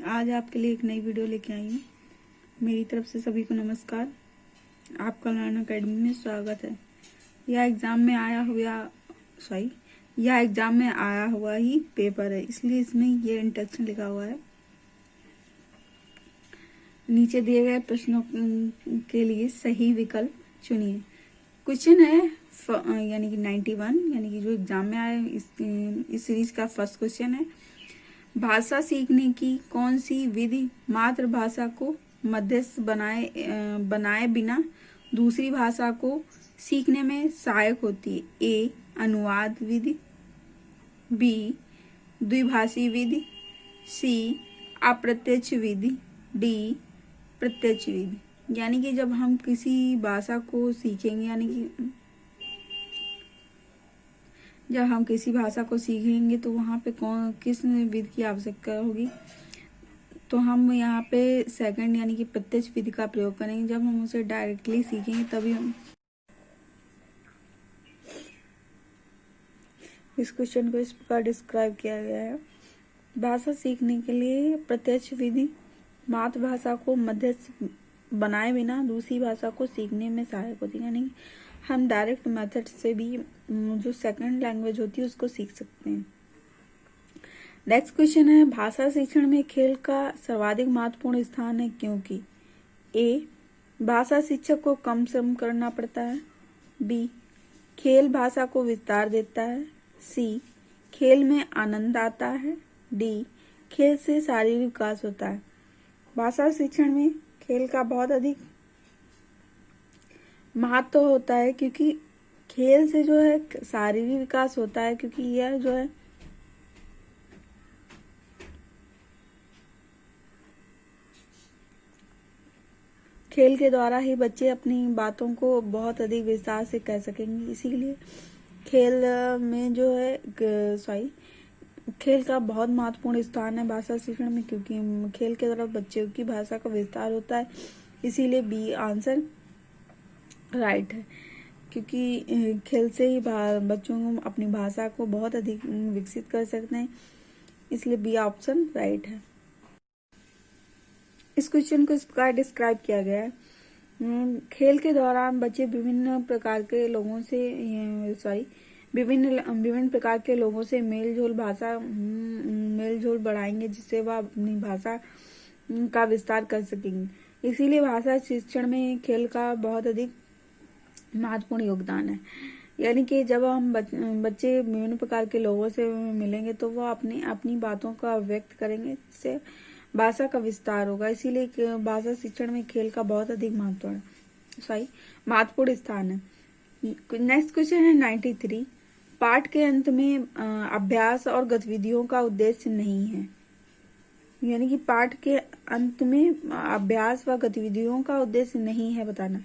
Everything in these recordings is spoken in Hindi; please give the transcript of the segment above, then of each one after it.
आज आपके लिए एक नई वीडियो लेके आई हूँ। मेरी तरफ से सभी को नमस्कार। आपका लर्न अकेडमी में स्वागत है। यह एग्ज़ाम में आया हुआ ही पेपर है, इसलिए इसमें ये इंट्रोडक्शन लिखा हुआ है। नीचे दिए गए प्रश्नों के लिए सही विकल्प चुनिए। क्वेश्चन है यानी कि 91, यानी कि जो एग्जाम में आया इस सीरीज का फर्स्ट क्वेश्चन है। भाषा सीखने की कौन सी विधि मातृभाषा को मध्यस्थ बनाए बिना दूसरी भाषा को सीखने में सहायक होती है? ए अनुवाद विधि, बी द्विभाषी विधि, सी अप्रत्यक्ष विधि, डी प्रत्यक्ष विधि। यानी कि जब हम किसी भाषा को सीखेंगे, यानी कि जब हम किसी भाषा को सीखेंगे तो वहाँ पे किस विधि की आवश्यकता होगी? तो हम यहाँ पे सेकंड यानी कि प्रत्यक्ष विधि का प्रयोग करेंगे। जब हम उसे डायरेक्टली सीखेंगे तभी हम इस क्वेश्चन को इस प्रकार डिस्क्राइब किया गया है। भाषा सीखने के लिए प्रत्यक्ष विधि मातृभाषा को मध्यस्थ बनाए बिना दूसरी भाषा को सीखने में सहायक होती है। यानी हम डायरेक्ट मेथड से भी जो सेकंड लैंग्वेज होती है उसको सीख सकते हैं। नेक्स्ट क्वेश्चन है, भाषा शिक्षण में खेल का सर्वाधिक महत्वपूर्ण स्थान है क्योंकि? ए भाषा शिक्षक को कम श्रम करना पड़ता है, बी खेल भाषा को विस्तार देता है, सी खेल में आनंद आता है, डी खेल से शारीरिक विकास होता है। भाषा शिक्षण में खेल का बहुत अधिक महत्व होता है क्योंकि खेल से जो है शारीरिक विकास होता है, क्योंकि यह जो है खेल के द्वारा ही बच्चे अपनी बातों को बहुत अधिक विस्तार से कह सकेंगे। इसीलिए खेल में जो है खेल का बहुत महत्वपूर्ण स्थान है भाषा शिक्षण में, क्योंकि खेल के द्वारा बच्चों की भाषा का विस्तार होता है। इसीलिए बी आंसर राइट है, क्योंकि खेल से ही बच्चों को अपनी भाषा को बहुत अधिक विकसित कर सकते हैं। इसलिए बी ऑप्शन राइट है। इस क्वेश्चन को इस प्रकार डिस्क्राइब किया गया है। खेल के दौरान बच्चे विभिन्न प्रकार के लोगों से मेल जोल बढ़ाएंगे, जिससे वह अपनी भाषा का विस्तार कर सकेंगे। इसीलिए भाषा शिक्षण में खेल का बहुत अधिक महत्वपूर्ण योगदान है। यानी कि जब हम बच्चे विभिन्न प्रकार के लोगों से मिलेंगे तो वह अपनी बातों का व्यक्त करेंगे, जिससे भाषा का विस्तार होगा। इसीलिए भाषा शिक्षण में खेल का बहुत अधिक महत्वपूर्ण स्थान है। नेक्स्ट क्वेश्चन है 93, पाठ के अंत में अभ्यास और गतिविधियों का उद्देश्य नहीं है। यानी कि पाठ के अंत में अभ्यास व गतिविधियों का उद्देश्य नहीं है, बताना।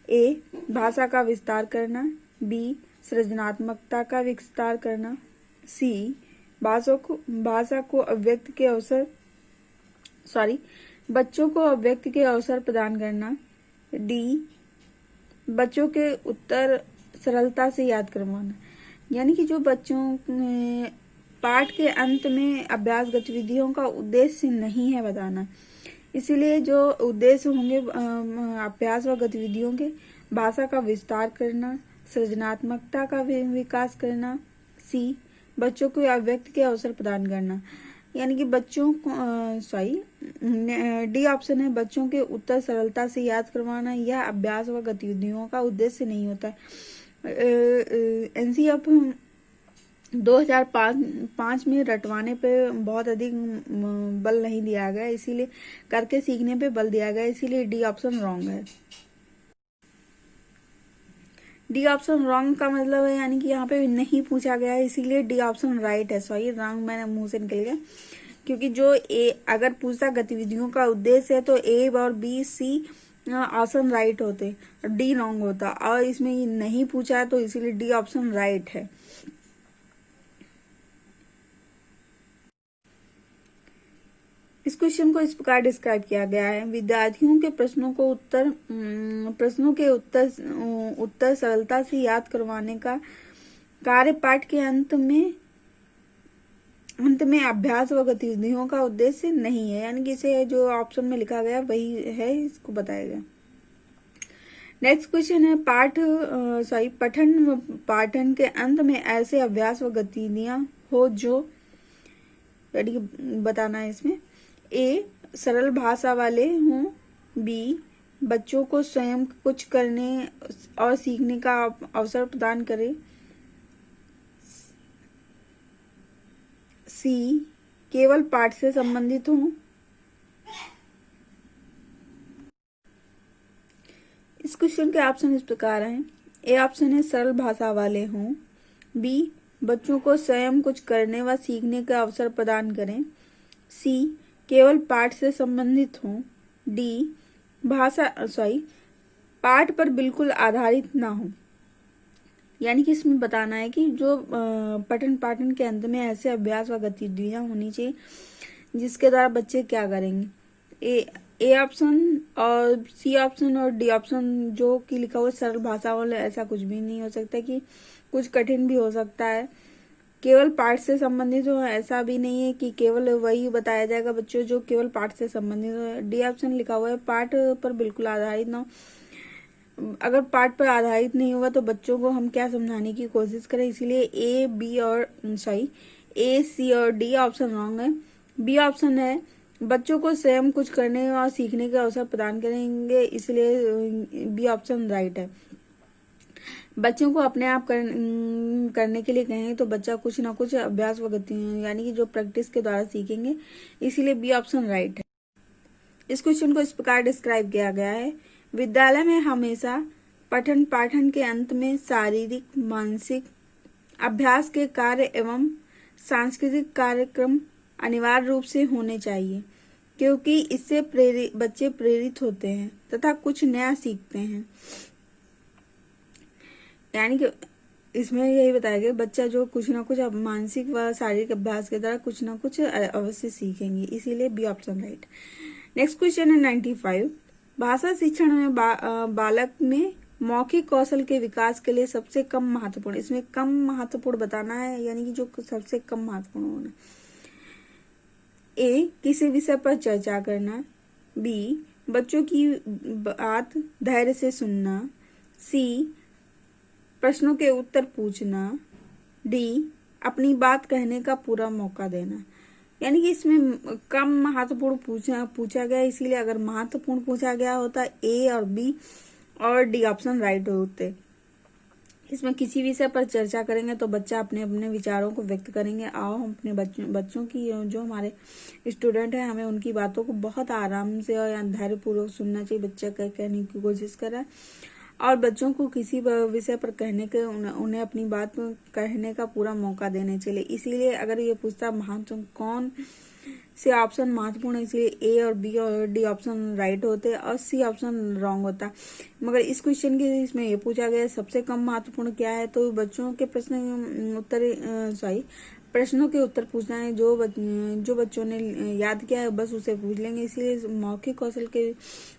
ए भाषा का विस्तार करना, बी सृजनात्मकता का विस्तार करना, सी बच्चों को अभिव्यक्ति के अवसर प्रदान करना, डी बच्चों के उत्तर सरलता से याद करवाना। यानी कि जो बच्चों पाठ के अंत में अभ्यास गतिविधियों का उद्देश्य नहीं है, बताना। इसीलिए जो उद्देश्य होंगे अभ्यास व गतिविधियों के भाषा का विस्तार करना, सृजनात्मकता का विकास करना, सी बच्चों को अभिव्यक्ति के अवसर प्रदान करना। यानी कि डी ऑप्शन है, बच्चों के उत्तर सरलता से याद करवाना। यह अभ्यास व गतिविधियों का उद्देश्य नहीं होता है। एनसीईआरटी 2005 में रटवाने पे बहुत अधिक बल नहीं दिया गया, इसीलिए करके सीखने पे बल दिया गया। इसीलिए डी ऑप्शन रॉन्ग है। डी ऑप्शन रॉन्ग का मतलब है यानी कि यहाँ पे नहीं पूछा गया है, इसीलिए डी ऑप्शन राइट है। रॉन्ग मैंने मुंह से निकल गया, क्योंकि जो ए अगर पूछता गतिविधियों का उद्देश्य है तो ए और बी सी ऑप्शन राइट होते, डी रॉन्ग होता। और इसमें ये नहीं पूछा है तो इसीलिए डी ऑप्शन राइट है। इस क्वेश्चन को इस प्रकार डिस्क्राइब किया गया है, विद्यार्थियों के प्रश्नों के उत्तर सरलता से याद करवाने का कार्य पाठ के अंत में अंत में अभ्यास व गतिविधियों का उद्देश्य नहीं है, यानी कि इसे जो ऑप्शन में लिखा गया वही है, इसको बताया गया। नेक्स्ट क्वेश्चन है पठन पाठन के अंत में ऐसे अभ्यास व गतिविधियां हो जो, यानी कि बताना है इसमें। ए, सरल भाषा वाले हों। बी, बच्चों को स्वयं कुछ करने और सीखने का अवसर प्रदान करें। सी, केवल पाठ से संबंधित हों। इस क्वेश्चन के ऑप्शन इस प्रकार हैं। ए ऑप्शन है सरल भाषा वाले हों। बी, बच्चों को स्वयं कुछ करने व सीखने का अवसर प्रदान करें। सी, केवल पाठ से संबंधित हों। डी, पाठ पर बिल्कुल आधारित ना हो। यानी कि इसमें बताना है कि जो पठन पाठन के अंत में ऐसे अभ्यास व गतिविधियां होनी चाहिए जिसके द्वारा बच्चे क्या करेंगे। ए ऑप्शन और सी ऑप्शन और डी ऑप्शन जो कि लिखा हुआ सरल भाषा वाले, ऐसा कुछ भी नहीं हो सकता कि कुछ कठिन भी हो सकता है। केवल पाठ से संबंधित हो, ऐसा भी नहीं है कि केवल वही बताया जाएगा बच्चों जो केवल पाठ से संबंधित हो। डी ऑप्शन लिखा हुआ है पाठ पर बिल्कुल आधारित ना हो। अगर पाठ पर आधारित नहीं होगा तो बच्चों को हम क्या समझाने की कोशिश करें, इसीलिए ए, सी और डी ऑप्शन रॉन्ग है। बी ऑप्शन है बच्चों को स्वयं कुछ करने और सीखने का अवसर प्रदान करेंगे, इसलिए बी ऑप्शन राइट है। बच्चों को अपने आप करने के लिए कहें तो बच्चा कुछ ना कुछ अभ्यास व गति यानी कि जो प्रैक्टिस के द्वारा सीखेंगे, इसीलिए बी ऑप्शन राइट है। इस क्वेश्चन को इस प्रकार डिस्क्राइब किया गया है। विद्यालय में हमेशा पठन पाठन के अंत में शारीरिक मानसिक अभ्यास के कार्य एवं सांस्कृतिक कार्यक्रम अनिवार्य रूप से होने चाहिए, क्योंकि इससे बच्चे प्रेरित होते हैं तथा कुछ नया सीखते हैं। यानी कि इसमें यही बताया गया बच्चा जो कुछ ना कुछ मानसिक व शारीरिक अभ्यास के द्वारा कुछ ना कुछ अवश्य सीखेंगे, इसीलिए B option right. Next question है 95। भाषा शिक्षण में बालक में मौखिक कौशल के विकास के लिए सबसे कम महत्वपूर्ण, इसमें कम महत्वपूर्ण बताना है, यानी कि जो सबसे कम महत्वपूर्ण होना। ए, किसी विषय पर चर्चा करना। बी, बच्चों की बात धैर्य से सुनना। सी, प्रश्नों के उत्तर पूछना। डी, अपनी बात कहने का पूरा मौका देना। यानी कि इसमें कम महत्वपूर्ण पूछा गया, इसीलिए अगर महत्वपूर्ण पूछा गया होता ए और बी और डी ऑप्शन राइट होते। इसमें किसी विषय पर चर्चा करेंगे तो बच्चा अपने अपने विचारों को व्यक्त करेंगे। आओ हम अपने बच्चों की जो हमारे स्टूडेंट हैं, हमें उनकी बातों को बहुत आराम से और धैर्यपूर्वक सुनना चाहिए। बच्चा कहने की कोशिश करें और बच्चों को किसी विषय पर कहने के उन्हें अपनी बात कहने का पूरा मौका देने चाहिए। इसीलिए अगर ये पूछता महत्व कौन से ऑप्शन महत्वपूर्ण है, इसलिए ए और बी और डी ऑप्शन राइट होते और सी ऑप्शन रॉन्ग होता। मगर इस क्वेश्चन के इसमें ये पूछा गया सबसे कम महत्वपूर्ण क्या है, तो बच्चों के प्रश्नों के उत्तर पूछना है। जो बच्चों ने याद किया है बस उसे पूछ लेंगे, इसीलिए मौखिक कौशल के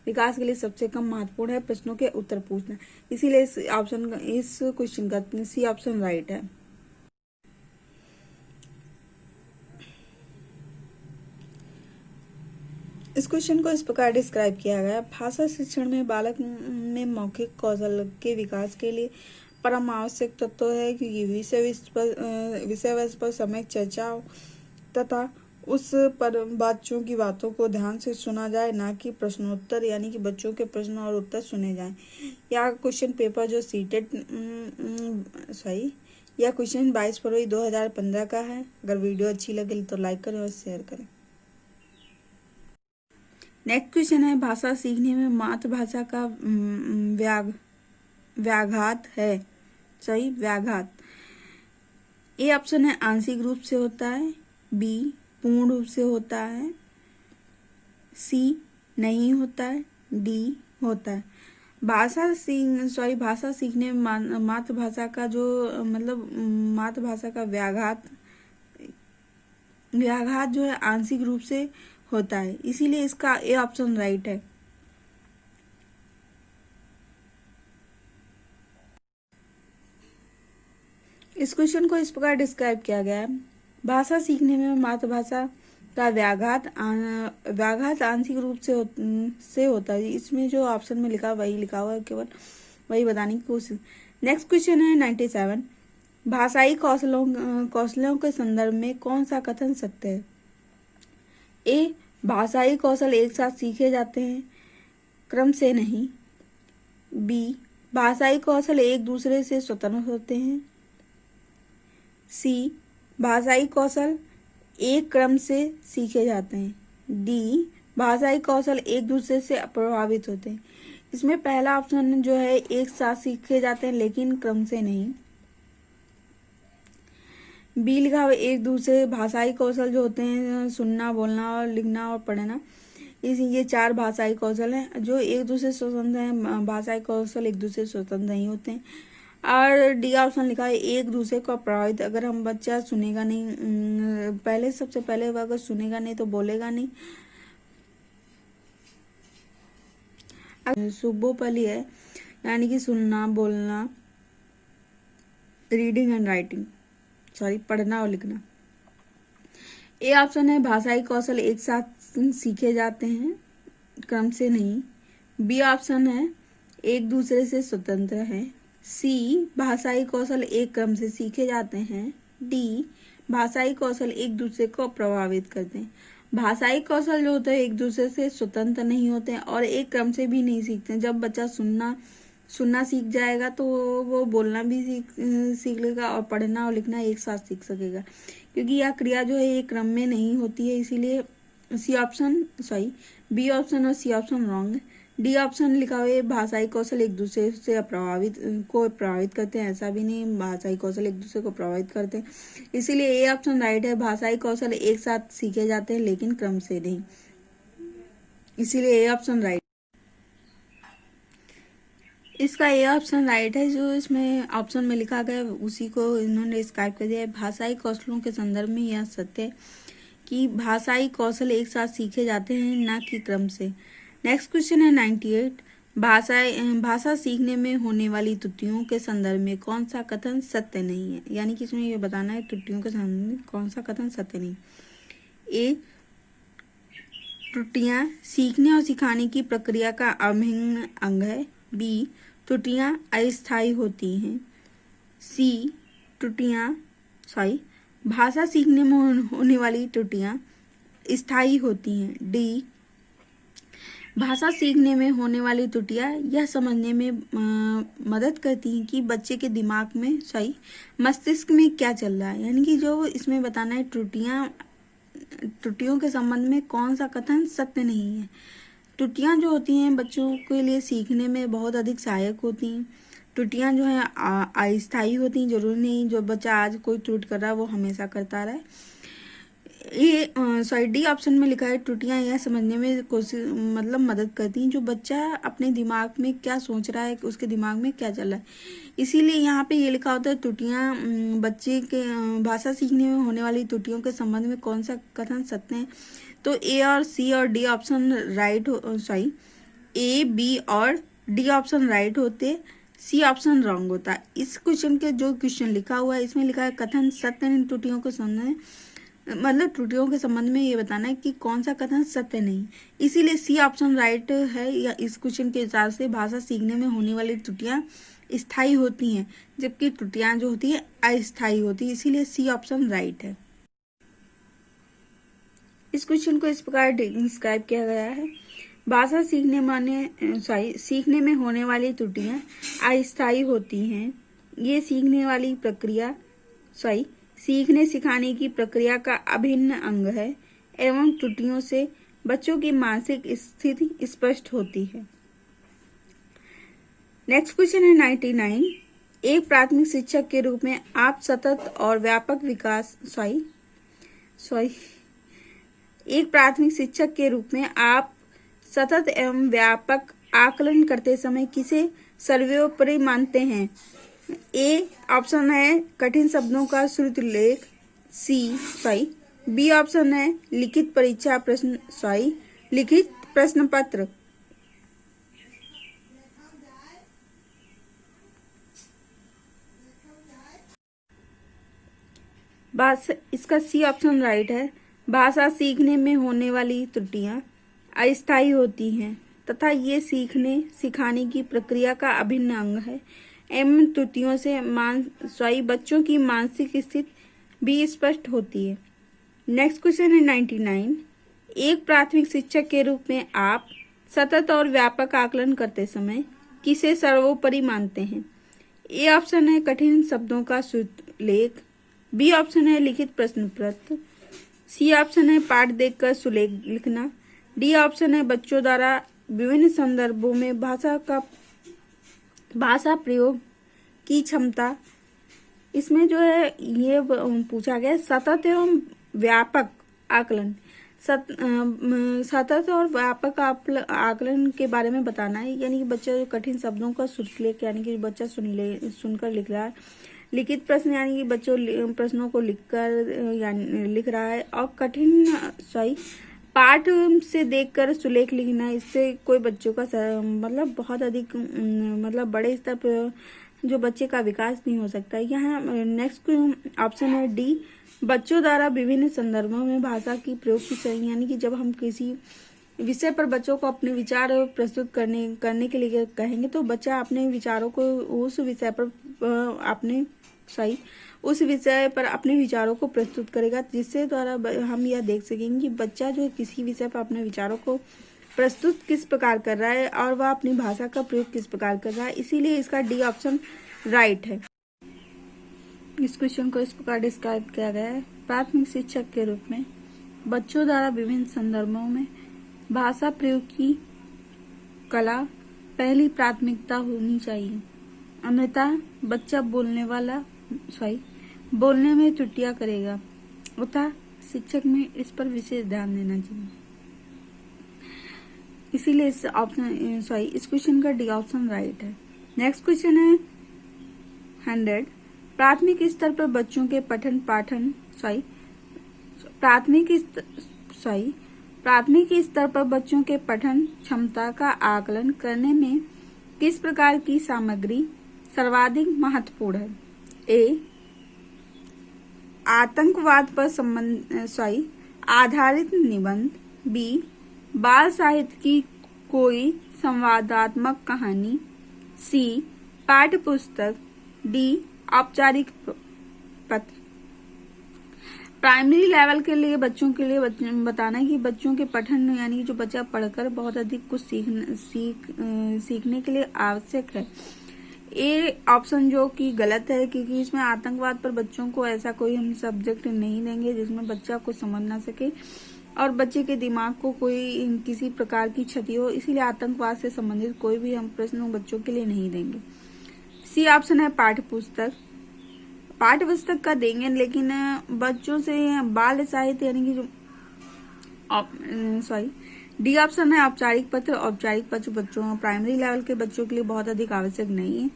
विकास के लिए सबसे कम महत्वपूर्ण है प्रश्नों के उत्तर पूछना, इसीलिए इस क्वेश्चन का सी ऑप्शन राइट है। इस क्वेश्चन को इस प्रकार डिस्क्राइब किया गया। भाषा शिक्षण में बालक में मौखिक कौशल के विकास के लिए परम आवश्यक तत्व है कि विषय वस्तु पर सम्यक चर्चा तथा उस पर बच्चों की बातों को ध्यान से सुना जाए, ना कि प्रश्नोत्तर, यानी कि बच्चों के प्रश्न और उत्तर सुने जाएं। या क्वेश्चन पेपर जो यह क्वेश्चन 22 फरवरी 2015 का है। अगर वीडियो अच्छी लगे तो लाइक करें और शेयर करें। नेक्स्ट क्वेश्चन है भाषा सीखने में मातृभाषा का व्याघात है। व्याघात। ए ऑप्शन है आंशिक रूप से होता है। बी, पूर्ण रूप से होता है। सी, नहीं होता है। डी, होता है। भाषा सीखने में मातृभाषा का जो मातृभाषा का व्याघात जो है आंशिक रूप से होता है, इसीलिए इसका ए ऑप्शन राइट है। इस क्वेश्चन को इस प्रकार डिस्क्राइब किया गया है। भाषा सीखने में मातृभाषा का व्याघात आंशिक रूप से होता है। इसमें जो ऑप्शन में वही लिखा हुआ है, केवल वही बताने की कोशिश। नेक्स्ट क्वेश्चन है 97। भाषाई कौशलों के संदर्भ में कौन सा कथन सत्य है? ए, भाषाई कौशल एक साथ सीखे जाते हैं, क्रम से नहीं। बी, भाषाई कौशल एक दूसरे से स्वतंत्र होते हैं। सी, भाषाई कौशल एक क्रम से सीखे जाते हैं। डी, भाषाई कौशल एक दूसरे से प्रभावित होते हैं। इसमें पहला ऑप्शन जो है एक साथ सीखे जाते हैं लेकिन क्रम से नहीं। बी लिखा हुआ एक दूसरे भाषाई कौशल जो होते हैं सुनना, बोलना और लिखना और पढ़ना, ये 4 भाषाई कौशल हैं जो एक दूसरे से स्वतंत्र हैं। भाषाई कौशल एक दूसरे से स्वतंत्र नहीं होते हैं। और डी ऑप्शन लिखा है एक दूसरे को प्रभावित। अगर हम बच्चा सुनेगा नहीं, पहले सबसे पहले वह अगर सुनेगा नहीं तो बोलेगा नहीं। सुबोपली है, यानी कि सुनना, बोलना, रीडिंग एंड राइटिंग, सॉरी पढ़ना और लिखना। ए ऑप्शन है भाषाई कौशल एक साथ सीखे जाते हैं, क्रम से नहीं। बी ऑप्शन है एक दूसरे से स्वतंत्र है। सी, भाषाई कौशल एक क्रम से सीखे जाते हैं। डी, भाषाई कौशल एक दूसरे को प्रभावित करते हैं। भाषाई कौशल जो होते हैं एक दूसरे से स्वतंत्र नहीं होते हैं और एक क्रम से भी नहीं सीखते हैं। जब बच्चा सुनना सीख जाएगा तो वो बोलना भी सीख लेगा और पढ़ना और लिखना एक साथ सीख सकेगा, क्योंकि यह क्रिया जो है एक क्रम में नहीं होती है। इसीलिए बी ऑप्शन और सी ऑप्शन रॉन्ग है। डी ऑप्शन लिखा हुआ है भाषाई कौशल एक दूसरे से प्रभावित करते हैं, ऐसा भी नहीं, भाषाई कौशल एक दूसरे को प्रभावित करते हैं। इसीलिए ए ऑप्शन राइट है, भाषाई कौशल एक साथ सीखे जाते हैं लेकिन क्रम से नहीं। इसीलिए ए ऑप्शन राइट। इसका ए ऑप्शन राइट है। जो इसमें ऑप्शन में लिखा गया उसी को इन्होंने डिस्क्राइब कर दिया है। भाषाई कौशलों के संदर्भ में यह सत्य है कि भाषाई कौशल एक साथ सीखे जाते हैं, न कि क्रम से। नेक्स्ट क्वेश्चन है 98। भाषा सीखने में होने वाली त्रुटियों के संदर्भ में कौन सा कथन सत्य नहीं है? यानी कि इसमें ये बताना है त्रुटियों के संदर्भ में कौन सा कथन सत्य नहीं। ए, त्रुटियां सीखने और सिखाने की प्रक्रिया का अभिन्न अंग है। बी, त्रुटियां अस्थायी होती हैं। सी, भाषा सीखने में होने वाली त्रुटियां स्थायी होती हैं। डी, भाषा सीखने में होने वाली त्रुटियां यह समझने में मदद करती हैं कि बच्चे के दिमाग में मस्तिष्क में क्या चल रहा है। यानी कि जो इसमें बताना है त्रुटियों के संबंध में कौन सा कथन सत्य नहीं है। त्रुटियां जो होती हैं बच्चों के लिए सीखने में बहुत अधिक सहायक होती हैं। त्रुटियां जो है अस्थायी होती हैं, जरूरी नहीं जो बच्चा आज कोई त्रुटि कर रहा है वो हमेशा करता रहे। ये डी ऑप्शन में लिखा है त्रुटियां यह समझने में कोशिश मदद करती हैं जो बच्चा अपने दिमाग में क्या सोच रहा है, उसके दिमाग में क्या चल रहा है। इसीलिए यहाँ पे ये लिखा होता है त्रुटियां बच्चे के भाषा सीखने में होने वाली त्रुटियों के संबंध में कौन सा कथन सत्य है। तो ए और सी और डी ऑप्शन राइट ए, बी और डी ऑप्शन राइट होते, सी ऑप्शन रॉन्ग होता। इस क्वेश्चन के जो क्वेश्चन लिखा हुआ है इसमें लिखा है कथन सत्य नहीं त्रुटियों के संबंध में, त्रुटियों के संबंध में ये बताना है कि कौन सा कथन सत्य नहीं। इसीलिए सी ऑप्शन राइट है। या इस क्वेश्चन के हिसाब से भाषा सीखने में होने वाली त्रुटियां स्थायी होती हैं जबकि त्रुटियां जो होती है अस्थायी होती है। इसीलिए सी ऑप्शन राइट है। इस क्वेश्चन को इस प्रकार डिस्क्राइब किया गया है। भाषा सीखने में होने वाली त्रुटियां अस्थायी होती हैं। ये सीखने वाली प्रक्रिया सीखने सिखाने की प्रक्रिया का अभिन्न अंग है एवं त्रुटियों से बच्चों की मानसिक स्थिति स्पष्ट होती है। नेक्स्ट क्वेश्चन है 99। एक प्राथमिक शिक्षक के रूप में आप सतत और व्यापक विकास एक प्राथमिक शिक्षक के रूप में आप सतत एवं व्यापक आकलन करते समय किसे सर्वोपरि मानते हैं? ए ऑप्शन है कठिन शब्दों का श्रुति लेख। बी ऑप्शन है लिखित प्रश्न पत्र। भाषा, इसका सी ऑप्शन राइट है। भाषा सीखने में होने वाली त्रुटियां अस्थायी होती हैं तथा ये सीखने सिखाने की प्रक्रिया का अभिन्न अंग है। एम त्रुटियों से बच्चों की मानसिक स्थिति भी स्पष्ट होती है। नेक्स्ट क्वेश्चन है 99। एक प्राथमिक शिक्षक के रूप में आप सतत और व्यापक आकलन करते समय किसे सर्वोपरि मानते हैं? ए ऑप्शन है कठिन शब्दों का सुलेख, बी ऑप्शन है लिखित प्रश्न पत्र, सी ऑप्शन है पाठ देखकर सुलेख लिखना, डी ऑप्शन है बच्चों द्वारा विभिन्न संदर्भों में भाषा प्रयोग की क्षमता। इसमें जो है ये पूछा गया सतत एवं व्यापक आकलन। सतत और व्यापक आकलन के बारे में बताना है, यानी कि बच्चा जो कठिन शब्दों का सुलेख यानी कि बच्चा सुनकर लिख रहा है, लिखित प्रश्न यानी कि बच्चों प्रश्नों को लिखकर यानी लिख रहा है, और पाठ से देखकर सुलेख लिखना, इससे कोई बच्चों का मतलब बहुत अधिक मतलब बड़े स्तर पर जो बच्चे का विकास नहीं हो सकता। यहाँ नेक्स्ट ऑप्शन है डी, बच्चों द्वारा विभिन्न संदर्भों में भाषा की प्रयोग की सही, यानी कि जब हम किसी विषय पर बच्चों को अपने विचार प्रस्तुत करने के लिए कहेंगे तो बच्चा अपने विचारों को उस विषय पर अपने विचारों को प्रस्तुत करेगा, जिससे द्वारा हम यह देख सकेंगे कि बच्चा जो किसी विषय पर अपने विचारों को प्रस्तुत किस प्रकार कर रहा है और वह अपनी भाषा का प्रयोग किस प्रकार कर रहा है। इसीलिए इसका डी ऑप्शन राइट है। इस क्वेश्चन को इस प्रकार डिस्क्राइब किया गया है। प्राथमिक शिक्षक के रूप में बच्चों द्वारा विभिन्न संदर्भों में भाषा प्रयोग की कला पहली प्राथमिकता होनी चाहिए, अन्यथा बच्चा बोलने में त्रुटियां करेगा, अतः शिक्षक में इस पर विशेष ध्यान देना चाहिए। इसीलिए इस क्वेश्चन का डी ऑप्शन राइट है। नेक्स्ट क्वेश्चन है 100। प्राथमिक स्तर पर बच्चों के प्राथमिक स्तर पर बच्चों के पठन क्षमता का आकलन करने में किस प्रकार की सामग्री सर्वाधिक महत्वपूर्ण है? ए, आतंकवाद पर आधारित निबंध, बी, बाल साहित्य की कोई संवादात्मक कहानी, सी, पाठ्य पुस्तक, डी, औपचारिक पत्र। प्राइमरी लेवल के लिए बच्चों के लिए बताना है कि बच्चों के पठन यानी कि जो बच्चा पढ़कर बहुत अधिक कुछ सीखने के लिए आवश्यक है। ए ऑप्शन जो कि गलत है, क्योंकि इसमें आतंकवाद पर बच्चों को ऐसा कोई हम सब्जेक्ट नहीं देंगे जिसमें बच्चा कुछ समझ ना सके और बच्चे के दिमाग को कोई किसी प्रकार की क्षति हो, इसीलिए आतंकवाद से संबंधित कोई भी हम प्रश्न बच्चों के लिए नहीं देंगे। सी ऑप्शन है पाठ्य पुस्तक का देंगे, लेकिन बच्चों से बाल साहित्य यानी कि जो डी ऑप्शन है औपचारिक पत्र बच्चों प्राइमरी लेवल के बच्चों के लिए बहुत अधिक आवश्यक नहीं है,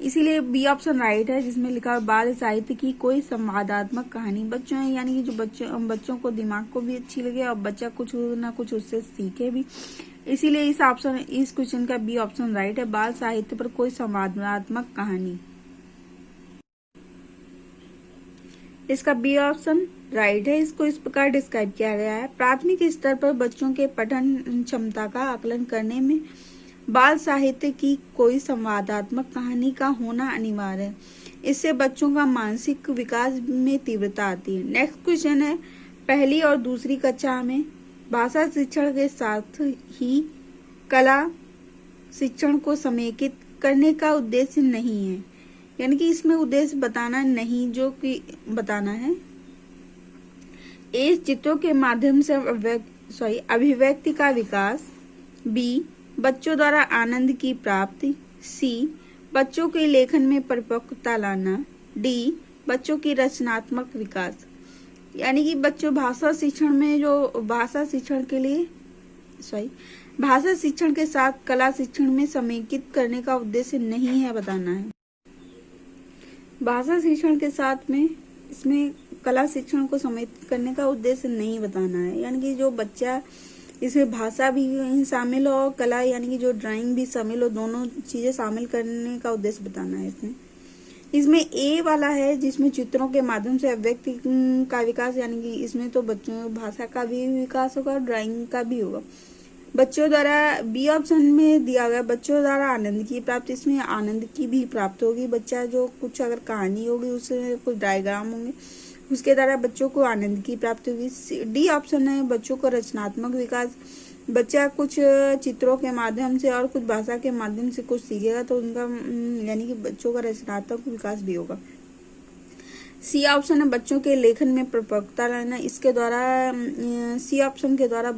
इसीलिए बी ऑप्शन राइट है जिसमें लिखा है बाल साहित्य की कोई संवादात्मक कहानी। बच्चों यानी कि जो बच्चों को दिमाग को भी अच्छी लगे और बच्चा कुछ ना कुछ उससे सीखे भी, इसीलिए इस क्वेश्चन का बी ऑप्शन राइट है, बाल साहित्य पर कोई संवादात्मक कहानी। इसका बी ऑप्शन राइट है। इसको इस प्रकार डिस्क्राइब किया गया है। प्राथमिक स्तर पर बच्चों के पठन क्षमता का आकलन करने में बाल साहित्य की कोई संवादात्मक कहानी का होना अनिवार्य है, इससे बच्चों का मानसिक विकास में तीव्रता आती है। नेक्स्ट क्वेश्चन है, पहली और दूसरी कक्षा में भाषा शिक्षण के साथ ही कला शिक्षण को समेकित करने का उद्देश्य नहीं है, यानी कि इसमें उद्देश्य बताना नहीं, जो कि बताना है ए, चित्रों के माध्यम से अभिव्यक्ति का विकास, बी, बच्चों द्वारा आनंद की प्राप्ति, सी, बच्चों के लेखन में परिपक्वता लाना, डी, बच्चों की रचनात्मक विकास। यानी कि बच्चों भाषा शिक्षण के साथ कला शिक्षण में समेकित करने का उद्देश्य नहीं है बताना है। भाषा शिक्षण के साथ में इसमें कला शिक्षण को समेकित करने का उद्देश्य नहीं बताना है, यानी कि जो बच्चा इसमें भाषा भी शामिल हो और कला यानी कि जो ड्राइंग भी शामिल हो, दोनों चीजें शामिल करने का उद्देश्य बताना है इसमें। इसमें ए वाला है जिसमें चित्रों के माध्यम से अभिव्यक्ति का विकास, यानी कि इसमें तो बच्चों भाषा का भी विकास होगा, ड्राइंग का भी होगा। बच्चों द्वारा, बी ऑप्शन में दिया गया बच्चों द्वारा आनंद की प्राप्ति, इसमें आनंद की भी प्राप्त होगी। बच्चा जो कुछ अगर कहानी होगी उसमें कुछ डायग्राम होंगे उसके द्वारा बच्चों को आनंद की प्राप्ति होगी। डी ऑप्शन है बच्चों को रचनात्मक विकास, बच्चा कुछ चित्रों के माध्यम से और कुछ भाषा के माध्यम से कुछ सीखेगा तो उनका यानी कि बच्चों का रचनात्मक विकास भी होगा। सी ऑप्शन है बच्चों के लेखन में परिपक्वता लाना, इसके द्वारा सी ऑप्शन के द्वारा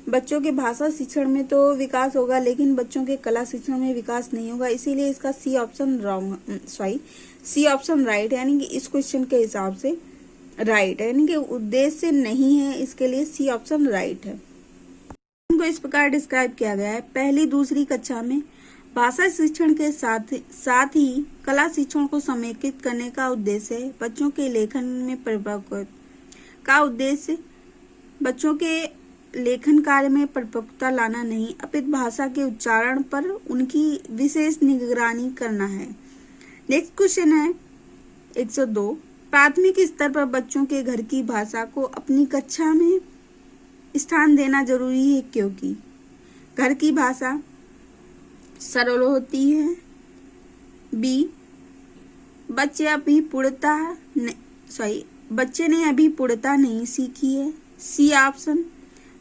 बच्चों के भाषा शिक्षण में तो विकास होगा लेकिन बच्चों के कला शिक्षण में विकास नहीं होगा, इसीलिए इसका C option C option right है, यानी कि इस क्वेश्चन के हिसाब से राइट है, यानी कि उद्देश्य नहीं है, इसके लिए सी ऑप्शन राइट है। इनको इस प्रकार डिस्क्राइब किया गया है। पहली दूसरी कक्षा में भाषा शिक्षण के साथ ही कला शिक्षण को समेकित करने का उद्देश्य है। बच्चों के लेखन में परिपक्वता का उद्देश्य बच्चों के लेखन कार्य में परिपक्वता लाना नहीं, अपितु भाषा के उच्चारण पर उनकी विशेष निगरानी करना है। नेक्स्ट क्वेश्चन है 102। प्राथमिक स्तर पर बच्चों के घर की भाषा को अपनी कक्षा में स्थान देना जरूरी है क्योंकि घर की भाषा सरल होती है। बी, बच्चे ने अभी पूर्णता नहीं सीखी है। सी ऑप्शन,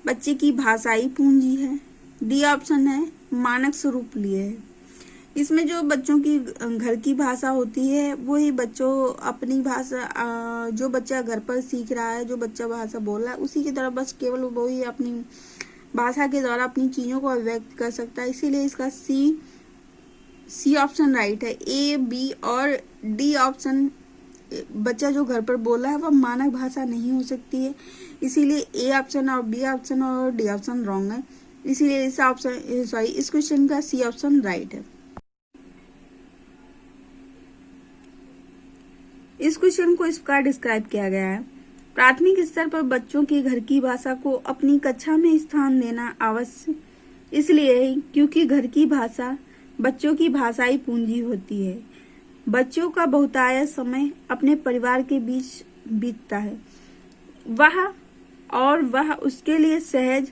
बच्चे की भाषाई पूंजी है। डी ऑप्शन है मानक स्वरूप लिए है। इसमें जो बच्चों की घर की भाषा होती है वही बच्चों अपनी भाषा जो बच्चा घर पर सीख रहा है, जो बच्चा भाषा बोल रहा है उसी की तरह बस केवल वही अपनी भाषा के द्वारा अपनी चीजों को अभिव्यक्त कर सकता है, इसीलिए इसका सी ऑप्शन राइट है। ए, बी और डी ऑप्शन बच्चा जो घर पर बोला है वह मानक भाषा नहीं हो सकती है, इसीलिए ए ऑप्शन और बी ऑप्शन और डी ऑप्शन रॉन्ग है, इसीलिए इस क्वेश्चन का सी ऑप्शन राइट है। इस क्वेश्चन को इस प्रकार डिस्क्राइब किया गया है। प्राथमिक स्तर पर बच्चों की घर की भाषा को अपनी कक्षा में स्थान देना आवश्यक इसलिए है क्योंकि घर की भाषा बच्चों की भाषाई पूंजी होती है। बच्चों का बहुतायत समय अपने परिवार के बीच बीतता है, वह उसके लिए सहज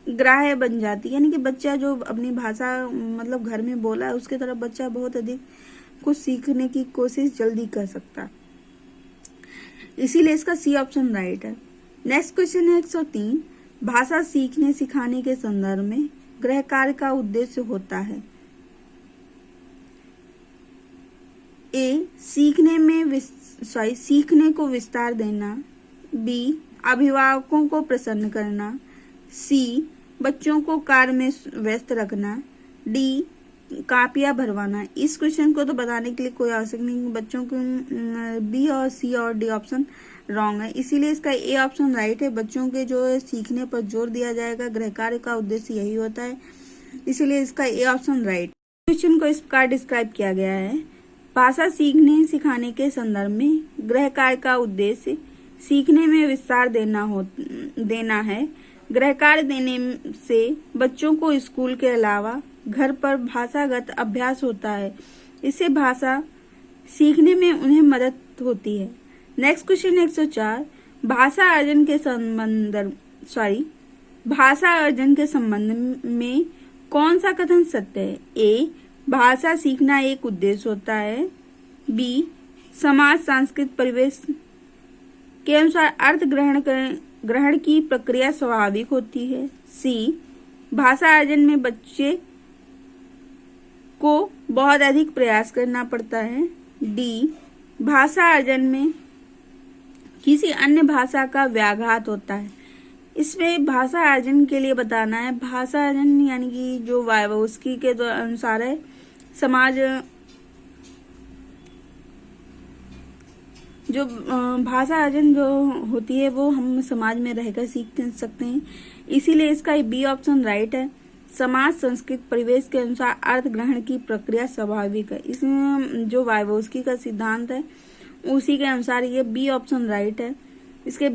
ग्राह्य बन जाती है, यानी कि बच्चा जो अपनी भाषा मतलब घर में बोला है उसके तरफ बच्चा बहुत अधिक कुछ सीखने की कोशिश जल्दी कर सकता है, इसीलिए इसका सी ऑप्शन राइट है। नेक्स्ट क्वेश्चन है 103। भाषा सीखने सिखाने के संदर्भ में गृह कार्य का उद्देश्य होता है। ए, सीखने को विस्तार देना। बी, अभिभावकों को प्रसन्न करना। सी, बच्चों को कार्य में व्यस्त रखना। डी, कापियां भरवाना। इस क्वेश्चन को तो बताने के लिए कोई आवश्यक नहीं, बच्चों को बी और सी और डी ऑप्शन रॉन्ग है, इसीलिए इसका ए ऑप्शन राइट है। बच्चों के जो है सीखने पर जोर दिया जाएगा, गृह कार्य का उद्देश्य यही होता है, इसीलिए इसका ए ऑप्शन राइट। क्वेश्चन को इस प्रकार डिस्क्राइब किया गया है। भाषा सीखने सिखाने के संदर्भ में गृह कार्य का उद्देश्य सीखने में विस्तार देना है। गृह कार्य देने से बच्चों को स्कूल के अलावा घर पर भाषागत अभ्यास होता है, इससे भाषा सीखने में उन्हें मदद होती है। Next question 104। भाषा अर्जन के संबंध में कौन सा कथन सत्य है? ए, भाषा सीखना एक उद्देश्य होता है। बी, समाज सांस्कृतिक परिवेश के अनुसार अर्थ ग्रहण की प्रक्रिया स्वाभाविक होती है। सी, भाषा अर्जन में बच्चे को बहुत अधिक प्रयास करना पड़ता है। डी, भाषा अर्जन में किसी अन्य भाषा का व्याघात होता है। इसमें भाषा अर्जन के लिए बताना है, भाषा अर्जन यानी कि जो वाइगोत्स्की के अनुसार है, समाज जो भाषा अर्जन जो होती है वो हम समाज में रहकर सीख सकते हैं, इसीलिए इसका बी ऑप्शन राइट है। समाज संस्कृत परिवेश के अनुसार अर्थ ग्रहण की प्रक्रिया स्वाभाविक है, इसमें जो वाइगोत्स्की का सिद्धांत है उसी के अनुसार ये बी ऑप्शन राइट है। इसके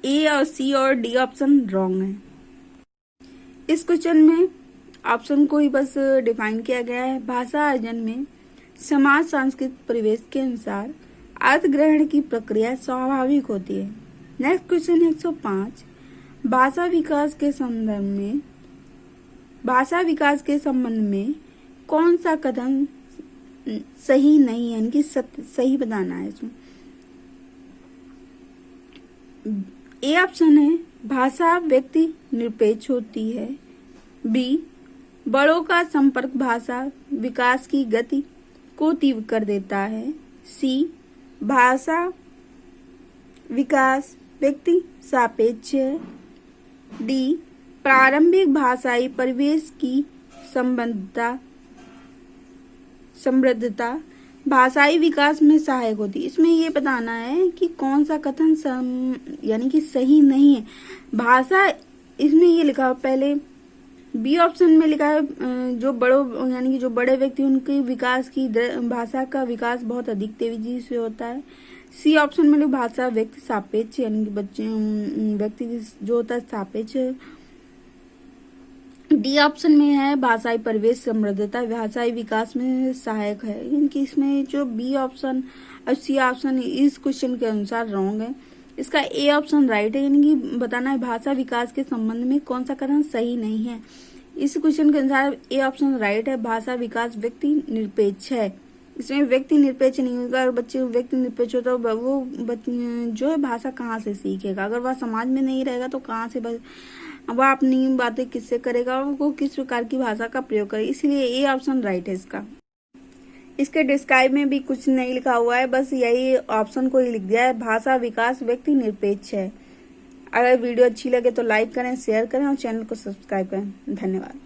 ए और सी और डी ऑप्शन रॉन्ग है। इस क्वेश्चन में ऑप्शन को ही बस डिफाइन किया गया है। भाषा अर्जन में समाज सांस्कृतिक परिवेश के अनुसार अर्थ ग्रहण की प्रक्रिया स्वाभाविक होती है। नेक्स्ट क्वेश्चन 105, भाषा विकास के संबंध में कौन सा कथन सही नहीं है, यानी सही बताना है इसमें। ए ऑप्शन है भाषा व्यक्ति निरपेक्ष होती है। बी, बड़ों का संपर्क भाषा विकास की गति को तीव्र कर देता है। सी, भाषा विकास व्यक्ति सापेक्ष है। डी, प्रारंभिक भाषाई परिवेश की समृद्धता भाषाई विकास में सहायक होती है। इसमें ये बताना है कि कौन सा कथन यानी कि सही नहीं है। भाषा इसमें ये लिखा है, पहले बी ऑप्शन में लिखा है जो बड़ों यानी कि जो बड़े व्यक्ति उनके विकास की भाषा का विकास बहुत अधिक तेजी से होता है। सी ऑप्शन में भाषा व्यक्ति सापेक्ष यानी कि बच्चे व्यक्ति जो होता है सापेक्ष। डी ऑप्शन में है भाषाई परिवेश समृद्धता भाषाई विकास में सहायक है। यानी कि इसमें जो बी ऑप्शन और सी ऑप्शन इस क्वेश्चन के अनुसार रॉन्ग है। इसका ए ऑप्शन राइट है, यानी कि बताना है भाषा विकास के संबंध में कौन सा कथन सही नहीं है। इस क्वेश्चन के अनुसार ए ऑप्शन राइट है, भाषा विकास व्यक्ति निरपेक्ष है। इसमें व्यक्ति निरपेक्ष नहीं होगा। अगर बच्चे व्यक्ति निरपेक्ष होता है वो जो है भाषा कहाँ से सीखेगा। अगर वह समाज में नहीं रहेगा तो कहाँ से वह अपनी बातें किससे करेगा और वो किस प्रकार की भाषा का प्रयोग करेगा। इसलिए ए ऑप्शन राइट है इसका। इसके डिस्क्राइब में भी कुछ नहीं लिखा हुआ है, बस यही ऑप्शन को ही लिख दिया है, भाषा विकास व्यक्ति निरपेक्ष है। अगर वीडियो अच्छी लगे तो लाइक करें, शेयर करें और चैनल को सब्सक्राइब करें। धन्यवाद।